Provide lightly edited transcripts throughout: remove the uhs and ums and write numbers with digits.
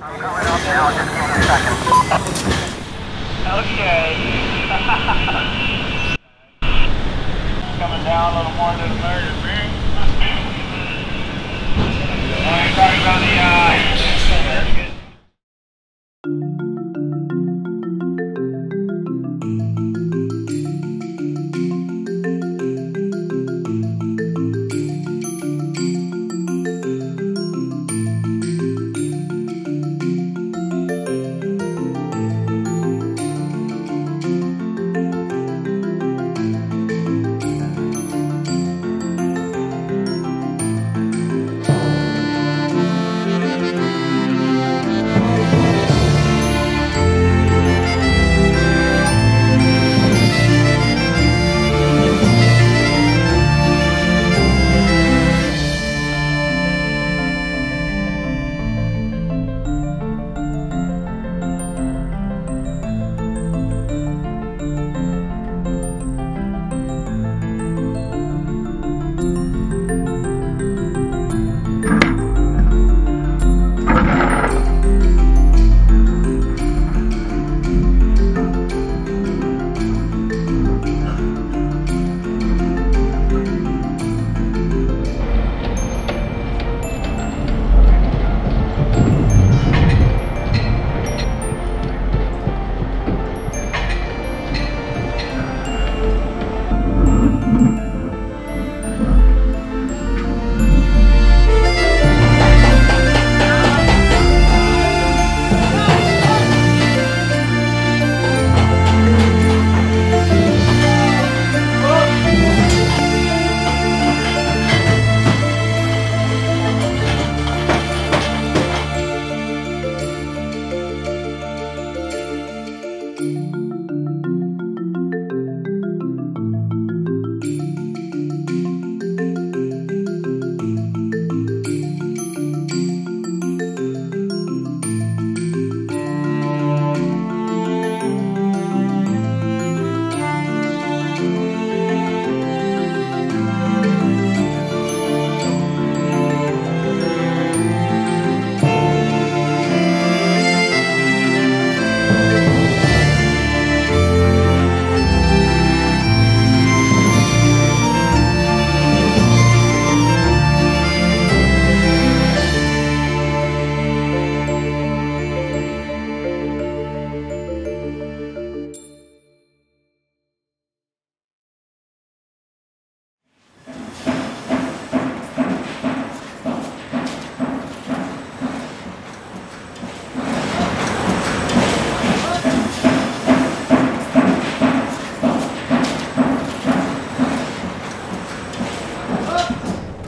I'm coming up now, just give me a second. Okay. Coming down a little more to the murder, man. Sorry about the that's good.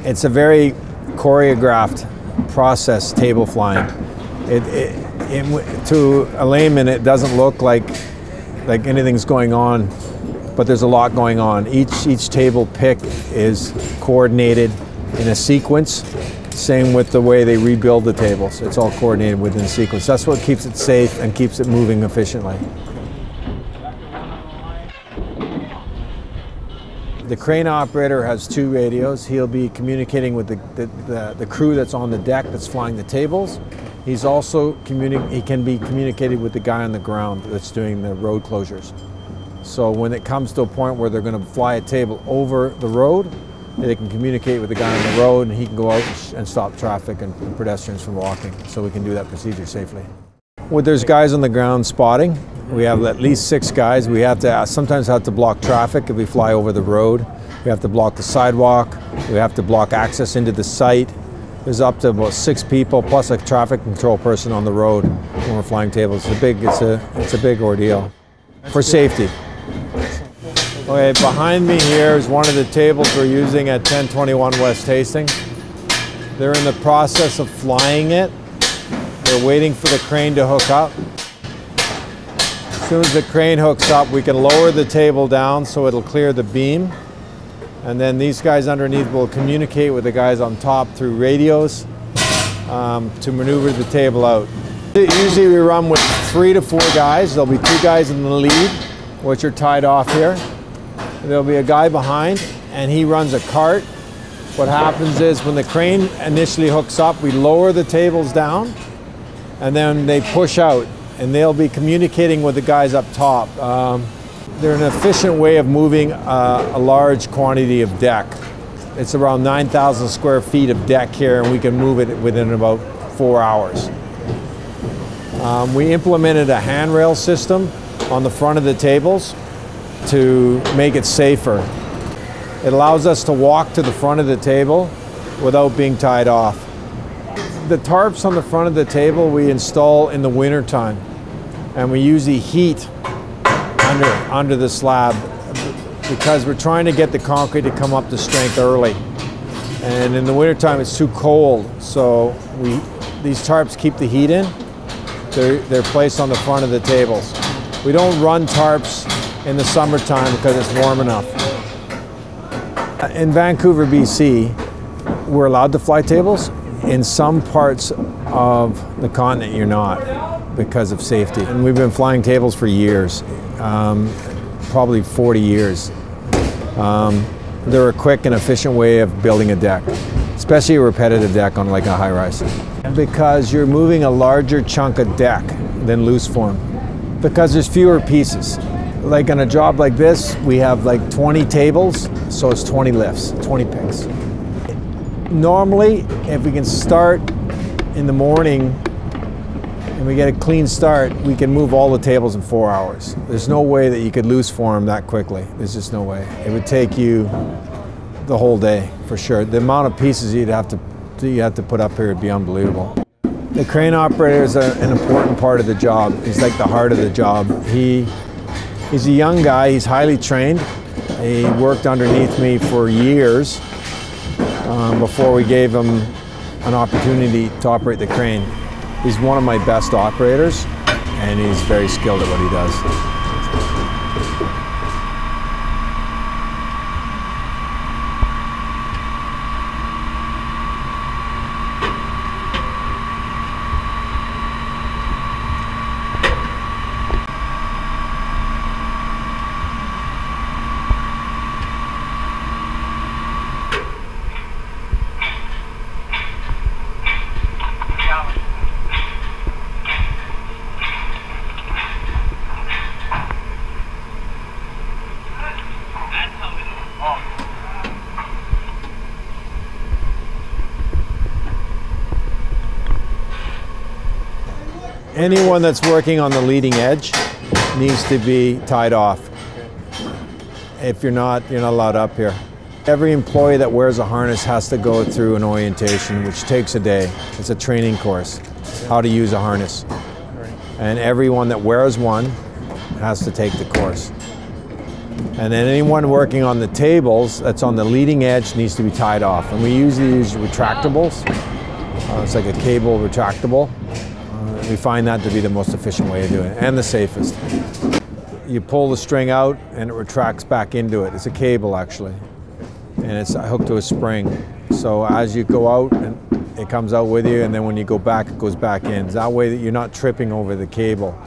It's a very choreographed process, table flying. To a layman, it doesn't look like anything's going on, but there's a lot going on. Each table pick is coordinated in a sequence. Same with the way they rebuild the tables. It's all coordinated within sequence. That's what keeps it safe and keeps it moving efficiently. The crane operator has 2 radios. He'll be communicating with the crew that's on the deck that's flying the tables. He's also he can be communicated with the guy on the ground that's doing the road closures. So when it comes to a point where they're going to fly a table over the road, they can communicate with the guy on the road and he can go out and stop traffic and pedestrians from walking. So we can do that procedure safely. When there's guys on the ground spotting, we have at least 6 guys. We have to sometimes have to block traffic if we fly over the road. We have to block the sidewalk. We have to block access into the site. There's up to about 6 people plus a traffic control person on the road when we're flying tables. It's a big ordeal for safety. Okay, behind me here is one of the tables we're using at 1021 West Hastings. They're in the process of flying it. They're waiting for the crane to hook up. As soon as the crane hooks up, we can lower the table down so it'll clear the beam. And then these guys underneath will communicate with the guys on top through radios to maneuver the table out. Usually we run with 3 to 4 guys. There'll be 2 guys in the lead, which are tied off here. There'll be a guy behind, and he runs a cart. What happens is when the crane initially hooks up, we lower the tables down, and then they push out, and they'll be communicating with the guys up top. They're an efficient way of moving a large quantity of deck. It's around 9,000 square feet of deck here, and we can move it within about 4 hours. We implemented a handrail system on the front of the tables to make it safer. It allows us to walk to the front of the table without being tied off. The tarps on the front of the table we install in the winter time, and we usually heat under the slab because we're trying to get the concrete to come up to strength early. And in the winter time it's too cold, so these tarps keep the heat in. They're placed on the front of the tables. We don't run tarps in the summertime because it's warm enough. In Vancouver, BC, we're allowed to fly tables. In some parts of the continent, you're not because of safety. And we've been flying tables for years, probably 40 years. They're a quick and efficient way of building a deck, especially a repetitive deck on like a high-rise. Because you're moving a larger chunk of deck than loose form, because there's fewer pieces. Like on a job like this, we have like 20 tables, so it's 20 lifts, 20 picks. Normally, if we can start in the morning and we get a clean start, we can move all the tables in 4 hours. There's no way that you could loose form that quickly. There's just no way. It would take you the whole day for sure. The amount of pieces you have to put up here would be unbelievable. The crane operator is an important part of the job. He's like the heart of the job. He's a young guy, he's highly trained. He worked underneath me for years before we gave him an opportunity to operate the crane. He's one of my best operators, and he's very skilled at what he does. Anyone that's working on the leading edge needs to be tied off. If you're not allowed up here. Every employee that wears a harness has to go through an orientation, which takes a day. It's a training course, how to use a harness. And everyone that wears one has to take the course. And then anyone working on the tables that's on the leading edge needs to be tied off. And we usually use retractables. It's like a cable retractable. We find that to be the most efficient way of doing it, and the safest. You pull the string out and it retracts back into it. It's a cable actually, and it's hooked to a spring. So as you go out, it comes out with you, and then when you go back, it goes back in. That way that you're not tripping over the cable.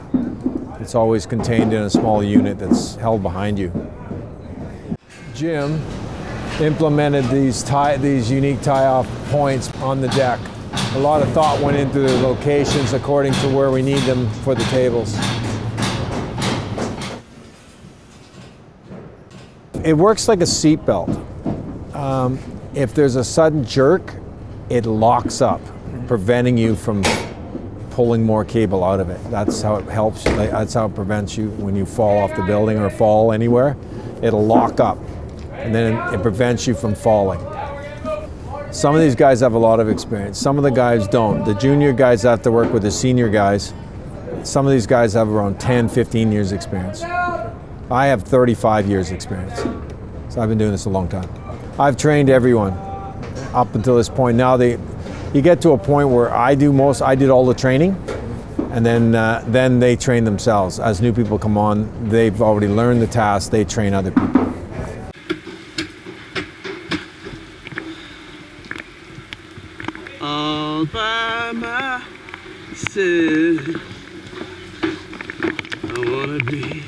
It's always contained in a small unit that's held behind you. Jim implemented these unique tie-off points on the deck. A lot of thought went into the locations according to where we need them for the tables. It works like a seat belt. If there's a sudden jerk, it locks up, preventing you from pulling more cable out of it. That's how it helps. That's how it prevents you when you fall off the building or fall anywhere. It'll lock up, and then it prevents you from falling. Some of these guys have a lot of experience. Some of the guys don't. The junior guys have to work with the senior guys. Some of these guys have around 10, 15 years experience. I have 35 years experience. So I've been doing this a long time. I've trained everyone up until this point. Now you get to a point where I did all the training, and then they train themselves. As new people come on, they've already learned the task, they train other people. All by myself, I wanna be